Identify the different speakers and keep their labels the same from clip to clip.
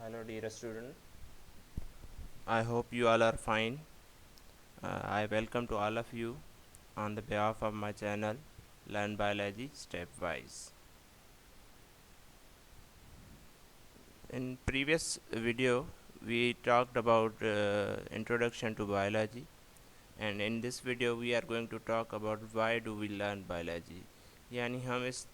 Speaker 1: Hello dear student, I hope you all are fine. I welcome to all of you on the behalf of my channel Learn Biology Stepwise. In previous video we talked about introduction to biology, and in this video we are going to talk about why do we learn biology. यानी हम इस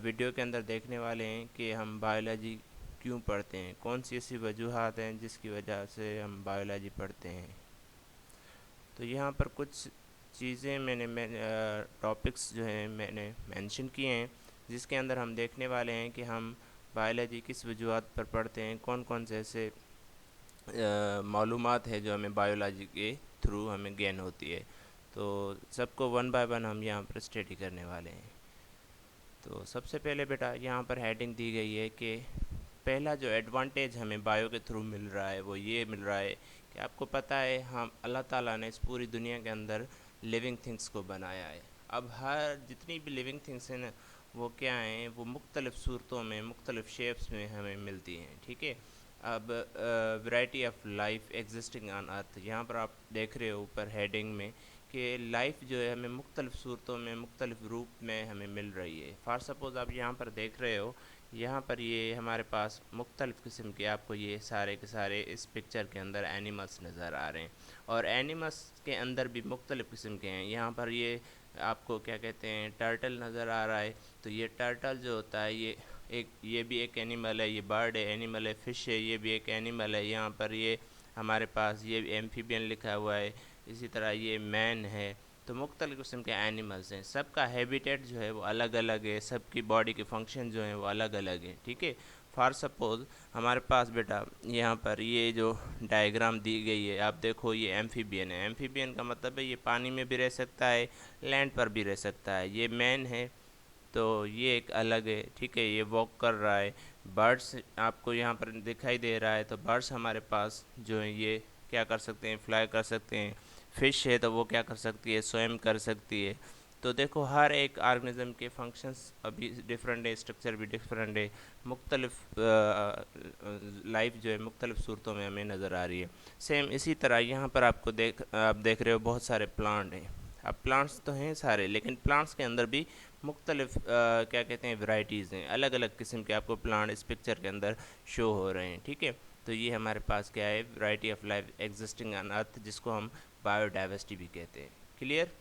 Speaker 1: video के अंदर देखने वाले हैं कि हम बायोलॉजी क्यों पढ़ते हैं, कौन सी ऐसी वजूहात हैं जिसकी वजह से हम बायोलॉजी पढ़ते हैं। तो यहाँ पर कुछ चीज़ें मैंने टॉपिक्स जो हैं मैंने मेंशन किए हैं, जिसके अंदर हम देखने वाले हैं कि हम बायोलॉजी किस वजूहात पर पढ़ते हैं, कौन कौन से ऐसे मालूमात है जो हमें बायोलॉजी के थ्रू हमें गेन होती है। तो सबको वन बाय वन हम यहाँ पर स्टडी करने वाले हैं। तो सबसे पहले बेटा यहाँ पर हेडिंग दी गई है कि पहला जो एडवांटेज हमें बायो के थ्रू मिल रहा है वो ये मिल रहा है कि आपको पता है हम अल्लाह ताला ने इस पूरी दुनिया के अंदर लिविंग थिंग्स को बनाया है। अब हर जितनी भी लिविंग थिंग्स हैं ना, वो क्या हैं, वो मुख्तलिफ़ सूरतों में मुख्तलिफ़ शेप्स में हमें मिलती हैं। ठीक है। अब variety of life existing on earth, यहाँ पर आप देख रहे हो ऊपर हेडिंग में कि लाइफ जो है हमें मुख्तलिफ़ सूरतों में मुख्तलिफ़ रूप में हमें मिल रही है। फॉर सपोज़ आप यहाँ पर देख रहे हो, यहाँ पर ये हमारे पास मुख्तलिफ़ किस्म के आपको ये सारे के सारे इस पिक्चर के अंदर एनिमल्स नज़र आ रहे हैं, और एनिमल्स के अंदर भी मुख्तलिफ़ किस्म के हैं। यहाँ पर ये आपको क्या कहते हैं, टर्टल नज़र आ रहा है। तो ये टर्टल जो होता है ये भी एक एनिमल है, ये बर्ड है, एनिमल है। फ़िश है, ये भी एक एनिमल है। यहाँ पर ये हमारे पास ये एम्फीबियन लिखा हुआ है। इसी तरह ये मैन है। तो मुख्तलिफ़ किस्म के एनिमल्स हैं, सबका हैबिटेट जो है वो अलग अलग है, सबकी बॉडी के फंक्शन जो हैं वो अलग अलग हैं। ठीक है। फॉर सपोज़ हमारे पास बेटा यहाँ पर ये जो डायग्राम दी गई है, आप देखो ये एम्फीबियन है। एम्फीबियन का मतलब है ये पानी में भी रह सकता है, लैंड पर भी रह सकता है। ये मैन है, तो ये एक अलग है। ठीक है, ये वॉक कर रहा है। बर्ड्स आपको यहाँ पर दिखाई दे रहा है, तो बर्ड्स हमारे पास जो है ये क्या कर सकते हैं, फ्लाई कर सकते हैं। फ़िश है तो वो क्या कर सकती है, स्विम कर सकती है। तो देखो हर एक ऑर्गेनिज्म के फंक्शंस अभी डिफरेंट है, स्ट्रक्चर भी डिफरेंट है। मुख्तलिफ लाइफ जो है मुख्तलिफ सूरतों में हमें नज़र आ रही है। सेम इसी तरह यहाँ पर आप देख रहे हो बहुत सारे प्लांट हैं। अब प्लांट्स तो हैं सारे, लेकिन प्लांट्स के अंदर भी मुख्तलिफ क्या कहते हैं, वैरायटीज़ हैं। अलग अलग किस्म के आपको प्लांट इस पिक्चर के अंदर शो हो रहे हैं। ठीक है। तो ये हमारे पास क्या है, variety of life existing on earth, जिसको हम बायोडाइवर्सिटी भी कहते हैं। क्लियर।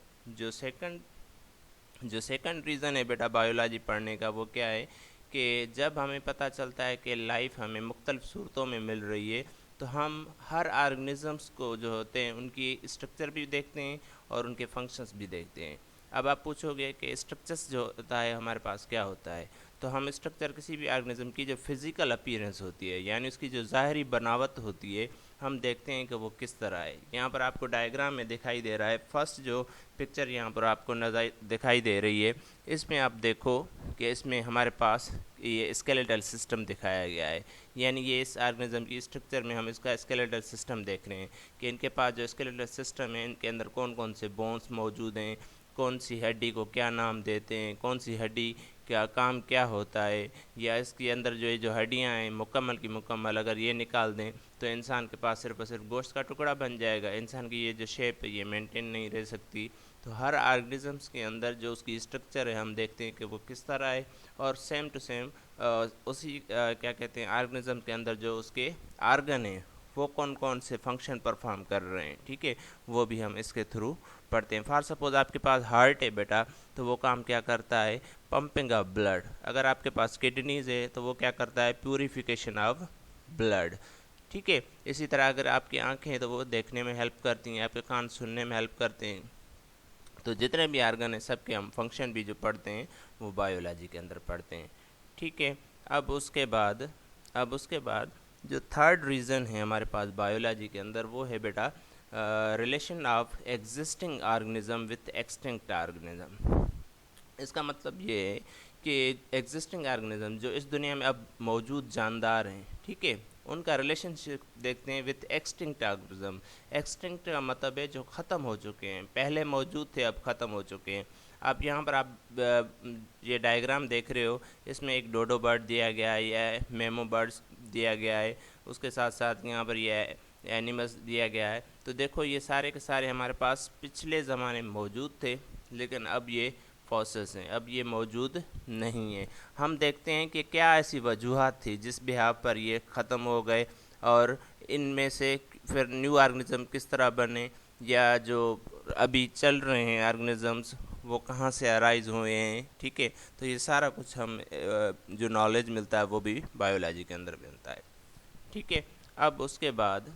Speaker 1: जो सेकंड रीज़न है बेटा बायोलॉजी पढ़ने का, वो क्या है कि जब हमें पता चलता है कि लाइफ हमें मुख्तलिफ़ सूरतों में मिल रही है, तो हम हर ऑर्गेनिज़म्स को जो होते हैं उनकी स्ट्रक्चर भी देखते हैं और उनके फंक्शंस भी देखते हैं। अब आप पूछोगे कि स्ट्रक्चर्स जो होता है हमारे पास क्या होता है, तो हम स्ट्रक्चर किसी भी ऑर्गेनिज्म की जो फिज़िकल अपीयरेंस होती है, यानी उसकी जो ज़ाहरी बनावट होती है, हम देखते हैं कि वो किस तरह है। यहाँ पर आपको डायग्राम में दिखाई दे रहा है। फर्स्ट जो पिक्चर यहाँ पर आपको नज़र दिखाई दे रही है, इसमें आप देखो कि इसमें हमारे पास ये स्केलेटल सिस्टम दिखाया गया है। यानी ये इस ऑर्गेनिज्म की स्ट्रक्चर में हम इसका स्केलेटल सिस्टम देख रहे हैं कि इनके पास जो स्केलेटल सिस्टम है, इनके अंदर कौन कौन से बोन्स मौजूद हैं, कौन सी हड्डी को क्या नाम देते हैं, कौन सी हड्डी क्या काम क्या होता है, या इसके अंदर जो हड्डियाँ हैं मुकम्मल की मुकम्मल अगर ये निकाल दें तो इंसान के पास सिर्फ और सिर्फ गोश्त का टुकड़ा बन जाएगा। इंसान की ये जो शेप है ये मेंटेन नहीं रह सकती। तो हर ऑर्गेनिजम्स के अंदर जो उसकी स्ट्रक्चर है हम देखते हैं कि वो किस तरह है, और सेम टू सेम उसी क्या कहते हैं ऑर्गेनिज्म के अंदर जो उसके आर्गन हैं वो कौन कौन से फंक्शन परफॉर्म कर रहे हैं। ठीक है, वो भी हम इसके थ्रू पढ़ते हैं। फॉर सपोज आपके पास हार्ट है बेटा, तो वो काम क्या करता है, पंपिंग ऑफ ब्लड। अगर आपके पास किडनीज है तो वो क्या करता है, प्यूरिफिकेशन ऑफ ब्लड। ठीक है। इसी तरह अगर आपकी आंखें हैं तो वो देखने में हेल्प करती हैं, आपके कान सुनने में हेल्प करते हैं। तो जितने भी आर्गन हैं सबके हम फंक्शन भी जो पढ़ते हैं वो बायोलॉजी के अंदर पढ़ते हैं। ठीक है। अब उसके बाद जो थर्ड रीज़न है हमारे पास बायोलॉजी के अंदर, वो है बेटा relation of existing organism with extinct organism. इसका मतलब ये है कि एग्जिस्टिंग ऑर्गेनिज्म जो इस दुनिया में अब मौजूद जानदार हैं, ठीक है, उनका रिलेशनशिप देखते हैं विथ एक्सटिंक्ट ऑर्गेनिज्म। एक्सटिंक्ट का मतलब है जो ख़त्म हो चुके हैं, पहले मौजूद थे अब ख़त्म हो चुके हैं। अब यहाँ पर आप ये डायग्राम देख रहे हो, इसमें एक डोडो बर्ड दिया गया है या मेमो बर्ड्स दिया गया है। उसके साथ साथ यहाँ पर ये एनिमल्स दिया गया है। तो देखो ये सारे के सारे हमारे पास पिछले ज़माने में मौजूद थे, लेकिन अब ये फॉसिल्स हैं, अब ये मौजूद नहीं है। हम देखते हैं कि क्या ऐसी वजूहात थी जिस बिहाफ पर ये ख़त्म हो गए, और इनमें से फिर न्यू ऑर्गेनिज्म किस तरह बने, या जो अभी चल रहे हैं ऑर्गेनिजम्स वो कहाँ से अराइज हुए हैं। ठीक है, तो ये सारा कुछ हम जो नॉलेज मिलता है वो भी बायोलॉजी के अंदर मिलता है। ठीक है, अब उसके बाद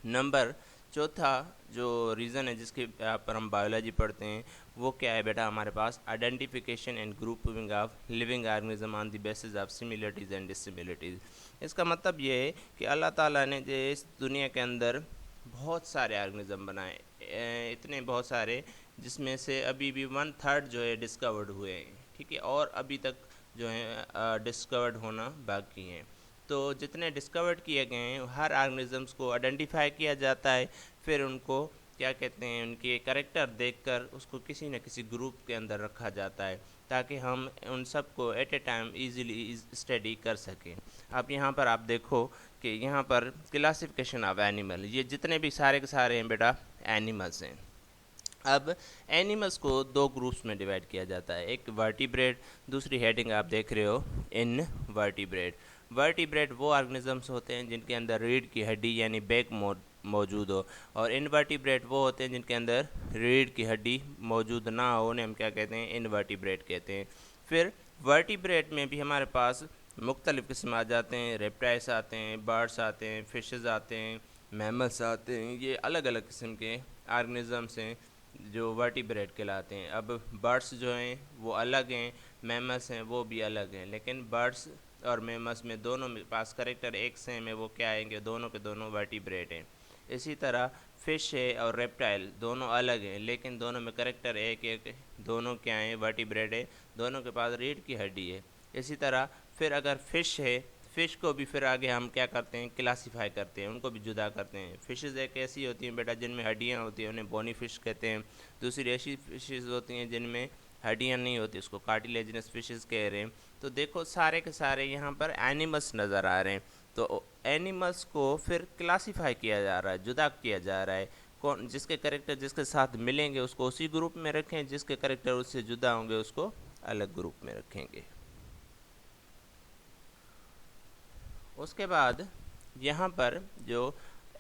Speaker 1: नंबर चौथा जो रीज़न है जिसके पर हम बायोलॉजी पढ़ते हैं वो क्या है बेटा, हमारे पास identification and grouping of living organism on the basis of similarities and dissimilarities. इसका मतलब ये है कि अल्लाह ताला ने जो इस दुनिया के अंदर बहुत सारे ऑर्गेनिज्म बनाए, इतने बहुत सारे जिसमें से अभी भी 1/3 जो है डिस्कवर्ड हुए हैं। ठीक है, और अभी तक जो है डिस्कवर्ड होना बाकी हैं। तो जितने डिस्कवर्ड किए गए हैं हर ऑर्गेनिजम्स को आइडेंटिफाई किया जाता है, फिर उनको क्या कहते हैं, उनके कैरेक्टर देखकर उसको किसी न किसी ग्रुप के अंदर रखा जाता है ताकि हम उन सब को at a time easily study कर सकें। अब यहाँ पर आप देखो कि यहाँ पर क्लासिफिकेशन ऑफ एनिमल, ये जितने भी सारे के सारे हैं बेटा एनिमल्स हैं। अब एनिमल्स को दो ग्रुप्स में डिवाइड किया जाता है, एक वर्टिब्रेट, दूसरी हेडिंग आप देख रहे हो इनवर्टिब्रेट। वर्टिब्रेट वो ऑर्गेनिजम्स होते हैं जिनके अंदर रीढ़ की हड्डी यानी बैक मौजूद हो, और इनवर्टिब्रेट वो होते हैं जिनके अंदर रीढ़ की हड्डी मौजूद ना हो, उन्हें हम क्या कहते हैं, इनवर्टिब्रेट कहते हैं। फिर वर्टिब्रेट में भी हमारे पास मुख्तलिफ़ किस्म आ जाते हैं, रेप्टाइल्स आते हैं, बर्ड्स आते हैं, फिशेस आते हैं, मैमल्स आते हैं। ये अलग अलग किस्म के ऑर्गेनिजम्स हैं जो वर्टिब्रेट कहलाते हैं। अब बर्ड्स जो हैं वो अलग हैं, मैमल्स हैं वो भी अलग हैं, लेकिन बर्ड्स और मैमल्स में दोनों में पास करेक्टर एक सेम है, वो क्या आएंगे, दोनों के दोनों वर्टिब्रेट हैं। इसी तरह फ़िश है और रेप्टाइल दोनों अलग हैं, लेकिन दोनों में करेक्टर एक एक, दोनों क्या हैं, वर्टिब्रेट है, दोनों के पास रीढ़ की हड्डी है। इसी तरह फिर अगर फ़िश है, फ़िश को भी फिर आगे हम क्या करते हैं, क्लासीफाई करते हैं, उनको भी जुदा करते हैं। फ़िशेज़ एक ऐसी होती हैं बेटा जिनमें हड्डियाँ होती हैं, उन्हें बोनी फ़िश कहते हैं। दूसरी ऐसी फ़िशेज़ होती हैं जिनमें हड्डियाँ नहीं होती, उसको कार्टिलेजिनस फ़िशेज़ कह रहे हैं। तो देखो सारे के सारे यहाँ पर एनिमल्स नज़र आ रहे हैं। तो एनिमल्स को फिर क्लासीफाई किया जा रहा है, जुदा किया जा रहा है। कौन जिसके करेक्टर जिसके साथ मिलेंगे उसको उसी ग्रुप में रखें, जिसके करेक्टर उससे जुदा होंगे उसको अलग ग्रुप में रखेंगे। उसके बाद यहाँ पर जो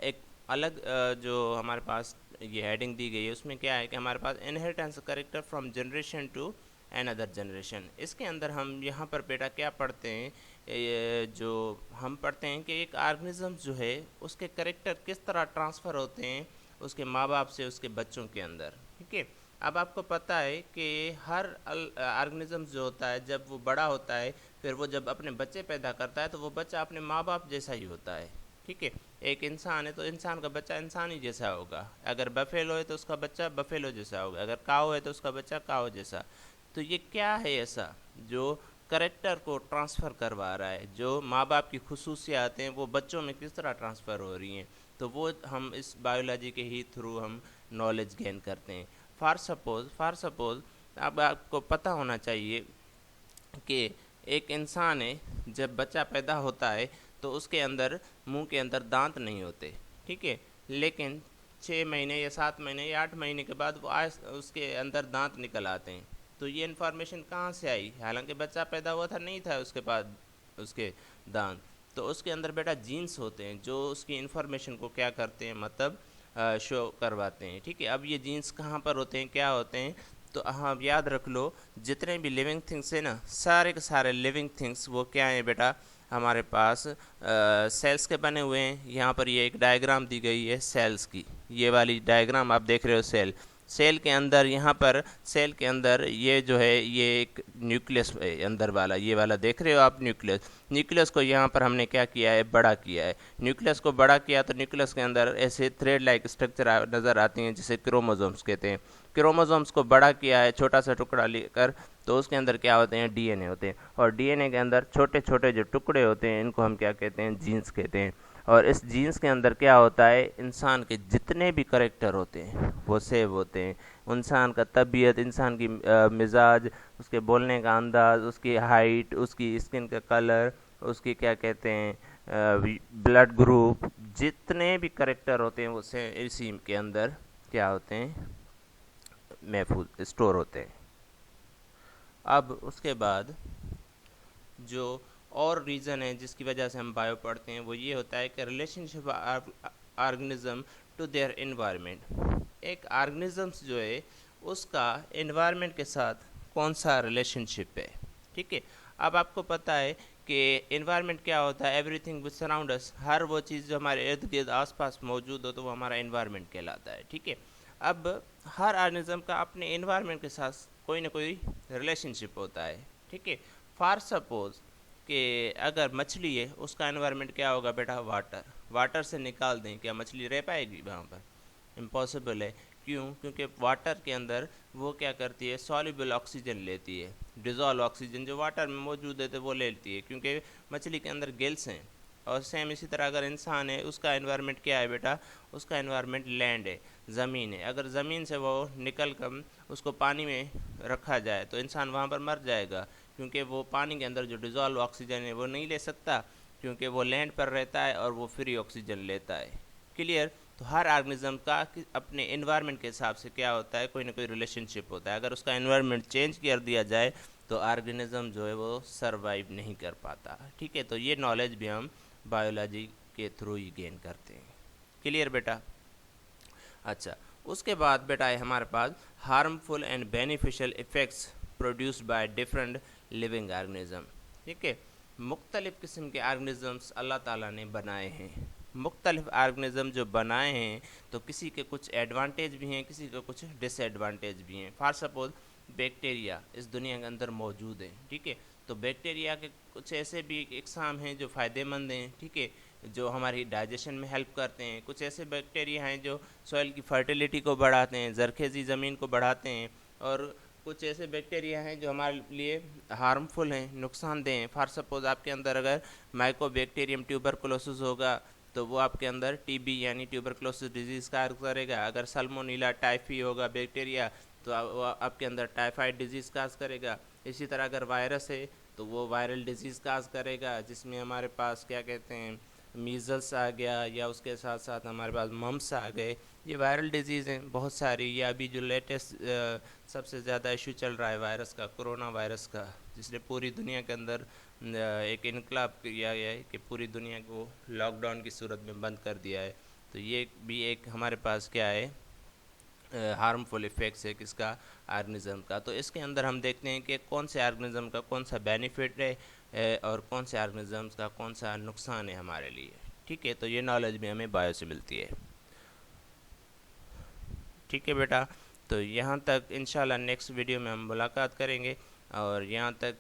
Speaker 1: एक अलग जो हमारे पास ये हेडिंग दी गई है उसमें क्या है कि हमारे पास inheritance character from generation to another generation. इसके अंदर हम यहाँ पर बेटा क्या पढ़ते हैं, ये जो हम पढ़ते हैं कि एक ऑर्गेनिज्म जो है उसके करेक्टर किस तरह ट्रांसफ़र होते हैं उसके माँ बाप से उसके बच्चों के अंदर। ठीक है, अब आपको पता है कि हर ऑर्गेनिज्म जो होता है जब वो बड़ा होता है, फिर वो जब अपने बच्चे पैदा करता है तो वो बच्चा अपने माँ बाप जैसा ही होता है। ठीक है, एक इंसान है तो इंसान का बच्चा इंसान ही जैसा होगा, अगर बफेलो है तो उसका बच्चा बफेलो जैसा होगा, अगर काऊ है तो उसका बच्चा काऊ जैसा। तो ये क्या है ऐसा जो करेक्टर को ट्रांसफ़र करवा रहा है, जो माँ बाप की खुसूसियात हैं वो बच्चों में किस तरह ट्रांसफ़र हो रही हैं, तो वो हम इस बायोलॉजी के ही थ्रू हम नॉलेज गेन करते हैं। फॉर सपोज़ अब आपको पता होना चाहिए कि एक इंसान है, जब बच्चा पैदा होता है तो उसके अंदर मुंह के अंदर दांत नहीं होते। ठीक है, लेकिन 6 महीने या 7 महीने या 8 महीने के बाद वो उसके अंदर दांत निकल आते हैं। तो ये इन्फॉर्मेशन कहाँ से आई, हालांकि बच्चा पैदा हुआ था नहीं था उसके बाद उसके दांत। तो उसके अंदर बेटा जीन्स होते हैं जो उसकी इन्फॉर्मेशन को क्या करते हैं, मतलब शो करवाते हैं। ठीक है, अब ये जीन्स कहाँ पर होते हैं, क्या होते हैं, तो हाँ याद रख लो जितने भी लिविंग थिंग्स हैं ना, सारे के सारे लिविंग थिंग्स वो क्या हैं बेटा, हमारे पास सेल्स के बने हुए हैं। यहाँ पर ये एक डायग्राम दी गई है सेल्स की, ये वाली डायग्राम आप देख रहे हो सेल के अंदर, यहाँ पर सेल के अंदर ये जो है ये एक न्यूक्लियस है अंदर वाला, ये वाला देख रहे हो आप न्यूक्लियस को यहाँ पर हमने क्या किया है, बड़ा किया है। न्यूक्लियस को बड़ा किया तो न्यूक्लियस के अंदर ऐसे थ्रेड लाइक स्ट्रक्चर नज़र आती हैं जिसे क्रोमोसोम्स कहते हैं। क्रोमोसोम्स को बड़ा किया है छोटा सा टुकड़ा लेकर, तो उसके अंदर क्या होते हैं, डीएनए होते हैं, और डीएनए के अंदर छोटे छोटे जो टुकड़े होते हैं इनको हम क्या कहते हैं, जीन्स कहते हैं। और इस जीन्स के अंदर क्या होता है, इंसान के जितने भी करेक्टर होते हैं वो सेव होते हैं। इंसान का तबीयत, इंसान की मिजाज, उसके बोलने का अंदाज़, उसकी हाइट, उसकी स्किन का कलर, उसकी क्या कहते हैं ब्लड ग्रुप, जितने भी करेक्टर होते हैं वो इसी के अंदर क्या होते हैं, महफूज स्टोर होते हैं। अब उसके बाद जो और रीज़न है जिसकी वजह से हम बायो पढ़ते हैं वो ये होता है कि relationship organism to their environment. एक ऑर्गेनिजम्स जो है उसका इन्वायरमेंट के साथ कौन सा रिलेशनशिप है। ठीक है, अब आपको पता है कि इन्वायरमेंट क्या होता है, एवरीथिंग विच सराउंड अस, हर वो चीज़ जो हमारे इर्द गिर्द आसपास मौजूद हो तो वो हमारा इन्वायरमेंट कहलाता है। ठीक है, अब हर ऑर्गेनिज्म का अपने इन्वायरमेंट के साथ कोई ना कोई रिलेशनशिप होता है। ठीक है, फॉर सपोज कि अगर मछली है उसका एनवायरनमेंट क्या होगा बेटा, वाटर। वाटर से निकाल दें, क्या मछली रह पाएगी वहाँ पर? इम्पॉसिबल है। क्यों? क्योंकि वाटर के अंदर वो क्या करती है, सॉल्युबल ऑक्सीजन लेती है, डिज़ोल्व ऑक्सीजन जो वाटर में मौजूद है तो वो लेती है, क्योंकि मछली के अंदर गिल्स हैं। और सेम इसी तरह अगर इंसान है उसका एनवायरनमेंट क्या है बेटा, उसका एनवायरनमेंट लैंड है, ज़मीन है। अगर ज़मीन से वो निकल कर उसको पानी में रखा जाए तो इंसान वहाँ पर मर जाएगा, क्योंकि वो पानी के अंदर जो डिज़ोल्व ऑक्सीजन है वो नहीं ले सकता, क्योंकि वो लैंड पर रहता है और वो फ्री ऑक्सीजन लेता है। क्लियर? तो हर ऑर्गेनिज्म का अपने इन्वायरमेंट के हिसाब से क्या होता है, कोई ना कोई रिलेशनशिप होता है। अगर उसका इन्वायरमेंट चेंज कर दिया जाए तो ऑर्गेनिज्म जो है वो सरवाइव नहीं कर पाता। ठीक है, तो ये नॉलेज भी हम बायोलॉजी के थ्रू ही गेन करते हैं। क्लियर बेटा? अच्छा, उसके बाद बेटा है हमारे पास harmful and beneficial effects produced by different living organism. ठीक है, मुख्तलिफ़ किस्म के ऑर्गेनिजम्स अल्लाह ताला ने बनाए हैं। मुख्तलिफ ऑर्गेनिज्म जो बनाए हैं तो किसी के कुछ एडवांटेज भी हैं, किसी के कुछ डिसएडवांटेज भी हैं। फॉर सपोज बैक्टीरिया इस दुनिया के अंदर मौजूद हैं। ठीक है, तो बैक्टीरिया के कुछ ऐसे भी इकसाम हैं जो फ़ायदेमंद हैं। ठीक है, जो हमारी डाइजेशन में हेल्प करते हैं। कुछ ऐसे बैक्टीरिया हैं जो सॉइल की फर्टिलिटी को बढ़ाते हैं, ज़रखेज़ी ज़मीन को बढ़ाते हैं। और कुछ ऐसे बैक्टीरिया हैं जो हमारे लिए हार्मफुल हैं, नुकसानदेह हैं। फॉर सपोज आपके अंदर अगर माइकोबैक्टीरियम ट्यूबरकुलोसिस होगा तो वो आपके अंदर टीबी यानी ट्यूबरकुलोसिस डिजीज़ का करेगा। अगर सल्मोनेला टाइफी होगा बैक्टीरिया तो वो आपके अंदर टाइफाइड डिजीज़ काज करेगा। इसी तरह अगर वायरस है तो वो वायरल डिजीज़ काज करेगा, जिसमें हमारे पास क्या कहते हैं, मीज़ल्स आ गया, या उसके साथ साथ हमारे पास मम्स आ गए। ये वायरल डिजीज़ हैं बहुत सारी। या अभी जो लेटेस्ट सबसे ज़्यादा इशू चल रहा है वायरस का, कोरोना वायरस का, जिसने पूरी दुनिया के अंदर एक इनकलाब किया गया है कि पूरी दुनिया को लॉकडाउन की सूरत में बंद कर दिया है। तो ये भी एक हमारे पास क्या है, हार्मफुल इफ़ेक्ट्स है किसका, ऑर्गेनिज़म का। तो इसके अंदर हम देखते हैं कि कौन से ऑर्गेनिज़म का कौन सा बेनिफिट है और कौन से ऑर्गेनिज़म्स का कौन सा नुकसान है हमारे लिए। ठीक है, तो ये नॉलेज भी हमें बायो से मिलती है। ठीक है बेटा, तो यहाँ तक इंशाल्लाह नेक्स्ट वीडियो में हम मुलाकात करेंगे। और यहाँ तक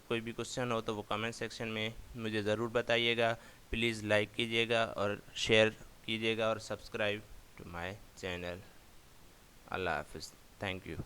Speaker 1: कोई भी क्वेश्चन हो तो वो कमेंट सेक्शन में मुझे ज़रूर बताइएगा। प्लीज़ लाइक कीजिएगा और शेयर कीजिएगा और सब्सक्राइब टू माय चैनल। अल्लाह हाफिज़। Thank you.